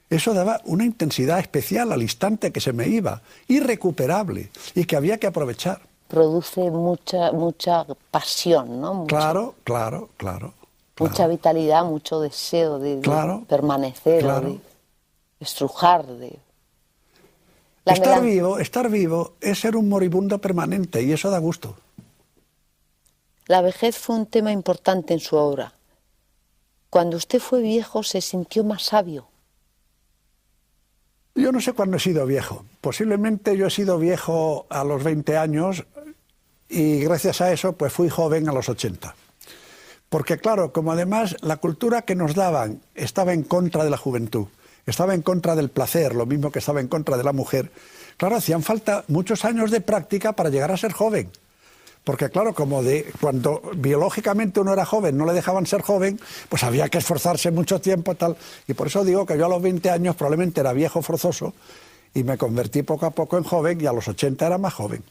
Eso daba una intensidad especial al instante que se me iba, irrecuperable, y que había que aprovechar. Produce mucha pasión, ¿no? Claro. Mucha vitalidad, mucho deseo de permanecer, de estrujar. Estar vivo es ser un moribundo permanente, y eso da gusto. La vejez fue un tema importante en su obra. Cuando usted fue viejo, ¿se sintió más sabio? Yo no sé cuándo he sido viejo. Posiblemente yo he sido viejo a los 20 años y gracias a eso pues fui joven a los 80. Porque claro, como además la cultura que nos daban estaba en contra de la juventud, estaba en contra del placer, lo mismo que estaba en contra de la mujer, claro, hacían falta muchos años de práctica para llegar a ser joven. Porque claro, cuando biológicamente uno era joven, no le dejaban ser joven, pues había que esforzarse mucho tiempo, tal. Y por eso digo que yo a los 20 años probablemente era viejo forzoso y me convertí poco a poco en joven y a los 80 era más joven.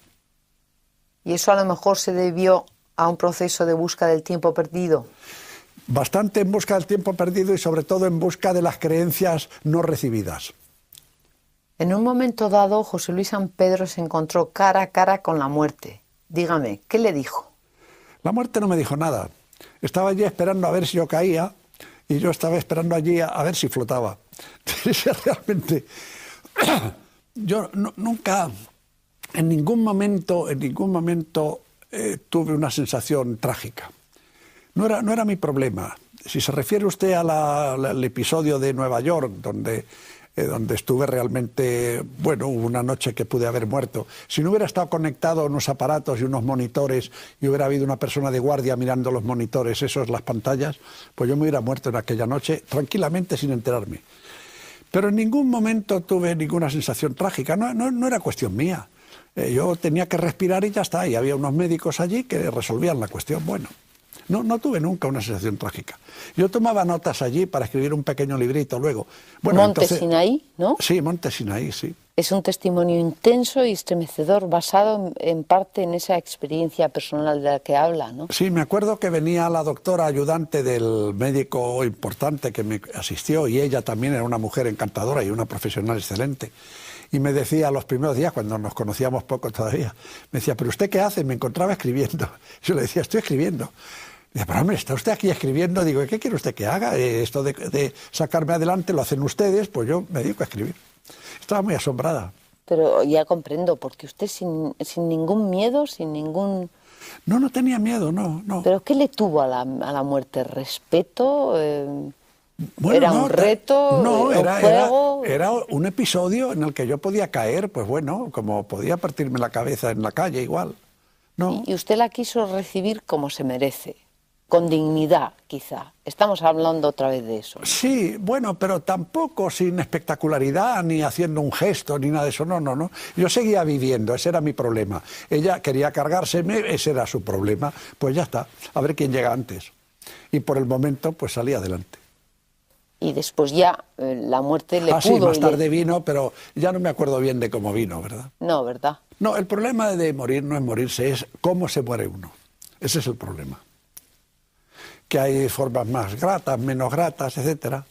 ¿Y eso a lo mejor se debió a un proceso de busca del tiempo perdido? Bastante en busca del tiempo perdido y sobre todo en busca de las creencias no recibidas. En un momento dado, José Luis San Pedro se encontró cara a cara con la muerte. Dígame, ¿qué le dijo? La muerte no me dijo nada. Estaba allí esperando a ver si yo caía y yo estaba esperando allí a ver si flotaba. Realmente, yo nunca, en ningún momento tuve una sensación trágica. No era mi problema. Si se refiere usted al episodio de Nueva York, donde estuve realmente, bueno, hubo una noche que pude haber muerto. Si no hubiera estado conectado a unos aparatos y unos monitores y hubiera habido una persona de guardia mirando los monitores, las pantallas, pues yo me hubiera muerto en aquella noche tranquilamente sin enterarme. Pero en ningún momento tuve ninguna sensación trágica, no era cuestión mía. Yo tenía que respirar y ya está, y había unos médicos allí que resolvían la cuestión. Bueno, no tuve nunca una sensación trágica. Yo tomaba notas allí para escribir un pequeño librito luego. Bueno, Monte Sinaí, ¿no? Sí, Monte Sinaí, sí. Es un testimonio intenso y estremecedor, basado en parte en esa experiencia personal de la que habla, ¿no? Sí, me acuerdo que venía la doctora ayudante del médico importante que me asistió, y ella también era una mujer encantadora y una profesional excelente. Y me decía los primeros días, cuando nos conocíamos poco todavía, me decía, ¿pero usted qué hace? Me encontraba escribiendo. Yo le decía, estoy escribiendo. Dice, pero hombre, ¿está usted aquí escribiendo? Digo, ¿qué quiere usted que haga? Esto de sacarme adelante lo hacen ustedes, pues yo me dedico a escribir. Estaba muy asombrada. Pero ya comprendo, porque usted sin ningún miedo, sin ningún... No tenía miedo, no. ¿Pero qué le tuvo a la muerte? ¿Respeto? Bueno, ¿Era un reto? No, ¿Un juego? era un episodio en el que yo podía caer, pues bueno, como podía partirme la cabeza en la calle igual. No. Y usted la quiso recibir como se merece. Con dignidad, quizá. Estamos hablando otra vez de eso. Sí, bueno, pero tampoco sin espectacularidad, ni haciendo un gesto, ni nada de eso, no. Yo seguía viviendo, ese era mi problema. Ella quería cargárseme, ese era su problema. Pues ya está, a ver quién llega antes. Y por el momento, pues salí adelante. Y después ya la muerte le pudo... Sí, más tarde vino, pero ya no me acuerdo bien de cómo vino, ¿verdad? No, ¿verdad? No, el problema de morir no es morirse, es cómo se muere uno. Ese es el problema. Que hay formas más gratas, menos gratas, etcétera.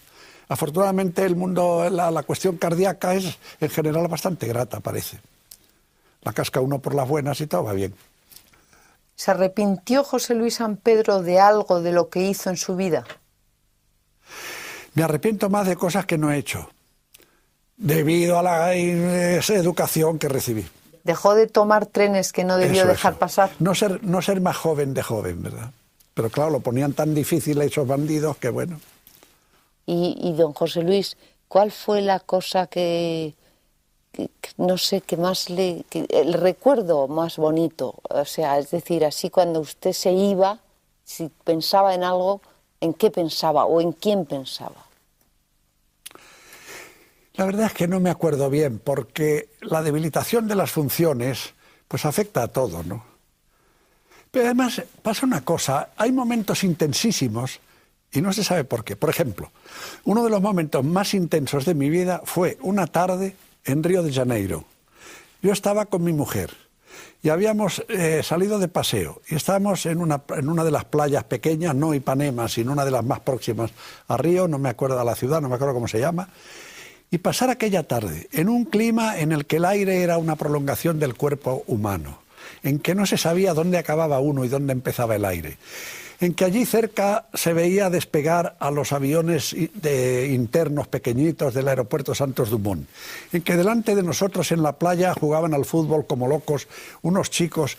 Afortunadamente el mundo, la cuestión cardíaca es en general bastante grata, parece. La casca uno por las buenas y todo va bien. ¿Se arrepintió José Luis San Pedro de algo de lo que hizo en su vida? Me arrepiento más de cosas que no he hecho, debido a la educación que recibí. ¿Dejó de tomar trenes que no debió dejar pasar? No ser más joven de joven, ¿verdad? Pero claro, lo ponían tan difícil a esos bandidos que bueno. Y don José Luis, ¿cuál fue la cosa que no sé, que más el recuerdo más bonito? O sea, es decir, así cuando usted se iba, si pensaba en algo, ¿en qué pensaba o en quién pensaba? La verdad es que no me acuerdo bien, porque la debilitación de las funciones pues afecta a todo, ¿no? Pero además pasa una cosa, hay momentos intensísimos y no se sabe por qué. Por ejemplo, uno de los momentos más intensos de mi vida fue una tarde en Río de Janeiro. Yo estaba con mi mujer y habíamos salido de paseo y estábamos en una de las playas pequeñas, no Ipanema, sino una de las más próximas a Río, no me acuerdo de la ciudad, no me acuerdo cómo se llama, y pasar aquella tarde en un clima en el que el aire era una prolongación del cuerpo humano, en que no se sabía dónde acababa uno y dónde empezaba el aire, en que allí cerca se veía despegar a los aviones internos pequeñitos del aeropuerto Santos Dumont, en que delante de nosotros en la playa jugaban al fútbol como locos unos chicos,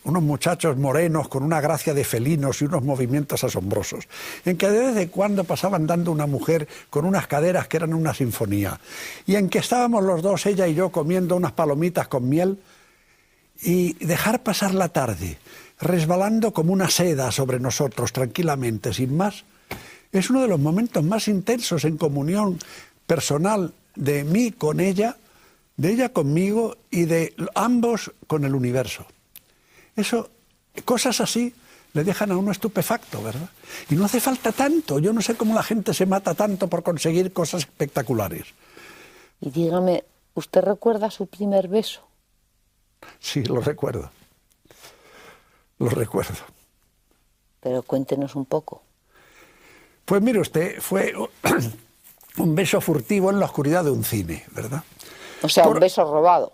unos muchachos morenos con una gracia de felinos y unos movimientos asombrosos, en que de vez en cuando pasaba andando una mujer con unas caderas que eran una sinfonía, y en que estábamos los dos, ella y yo, comiendo unas palomitas con miel, y dejar pasar la tarde, resbalando como una seda sobre nosotros, tranquilamente, sin más, es uno de los momentos más intensos en comunión personal de mí con ella, de ella conmigo y de ambos con el universo. Eso, cosas así le dejan a uno estupefacto, ¿verdad? Y no hace falta tanto, yo no sé cómo la gente se mata tanto por conseguir cosas espectaculares. Y dígame, ¿usted recuerda su primer beso? Sí, lo recuerdo. Lo recuerdo. Pero cuéntenos un poco. Pues mire usted, fue un beso furtivo en la oscuridad de un cine, ¿verdad? O sea, un beso robado.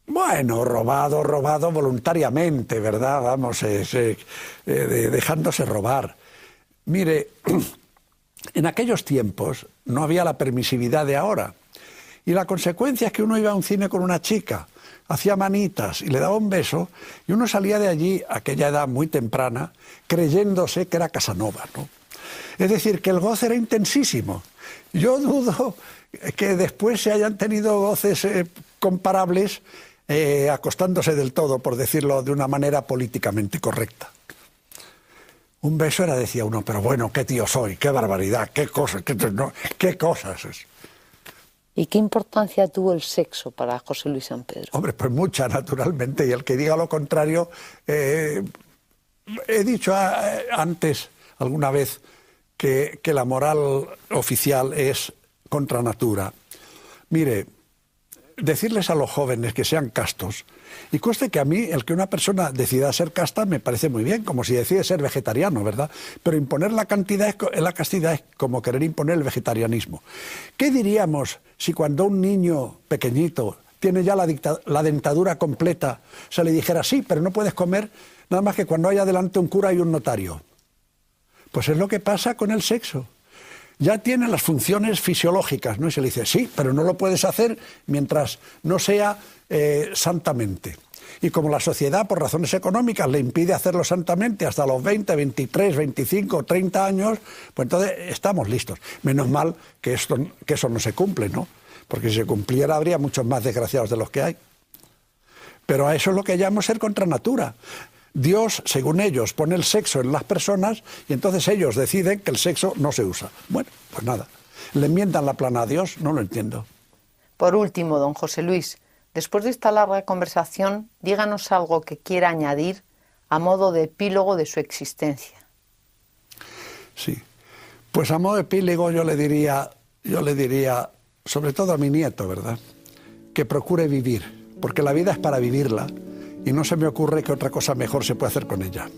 Bueno, robado voluntariamente, ¿verdad? Vamos, dejándose robar. Mire, en aquellos tiempos no había la permisividad de ahora. Y la consecuencia es que uno iba a un cine con una chica, hacía manitas y le daba un beso, y uno salía de allí, a aquella edad muy temprana, creyéndose que era Casanova, ¿no? Es decir, que el goce era intensísimo. Yo dudo que después se hayan tenido goces comparables acostándose del todo, por decirlo de una manera políticamente correcta. Un beso era, decía uno, pero bueno, qué tío soy, qué barbaridad, qué cosas, qué cosas es. ¿Y qué importancia tuvo el sexo para José Luis San Pedro? Hombre, pues mucha, naturalmente, y el que diga lo contrario, he dicho antes, alguna vez, que la moral oficial es contra natura. Mire, decirles a los jóvenes que sean castos, y conste que a mí el que una persona decida ser casta me parece muy bien, como si decide ser vegetariano, ¿verdad? Pero imponer la castidad es como querer imponer el vegetarianismo. ¿Qué diríamos si cuando un niño pequeñito tiene ya la dentadura completa, se le dijera sí, pero no puedes comer nada más que cuando haya delante un cura y un notario? Pues es lo que pasa con el sexo. Ya tiene las funciones fisiológicas, ¿no? Y se le dice, sí, pero no lo puedes hacer mientras no sea santamente. Y como la sociedad, por razones económicas, le impide hacerlo santamente hasta los 20, 23, 25, 30 años, pues entonces estamos listos. Menos mal que eso no se cumple, ¿no? Porque si se cumpliera habría muchos más desgraciados de los que hay. Pero a eso es lo que llamo ser contra natura. Dios, según ellos, pone el sexo en las personas y entonces ellos deciden que el sexo no se usa. Bueno, pues nada. ¿Le enmiendan la plana a Dios? No lo entiendo. Por último, don José Luis, después de esta larga conversación, díganos algo que quiera añadir a modo de epílogo de su existencia. Sí. Pues a modo de epílogo yo le diría, sobre todo a mi nieto, ¿verdad?, que procure vivir, porque la vida es para vivirla. Y no se me ocurre que otra cosa mejor se puede hacer con ella.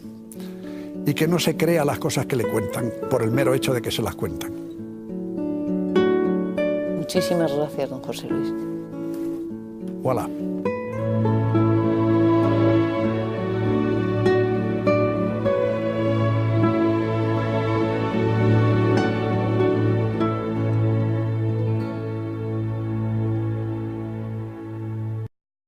Y que no se crea las cosas que le cuentan por el mero hecho de que se las cuentan. Muchísimas gracias, don José Luis. Voilà.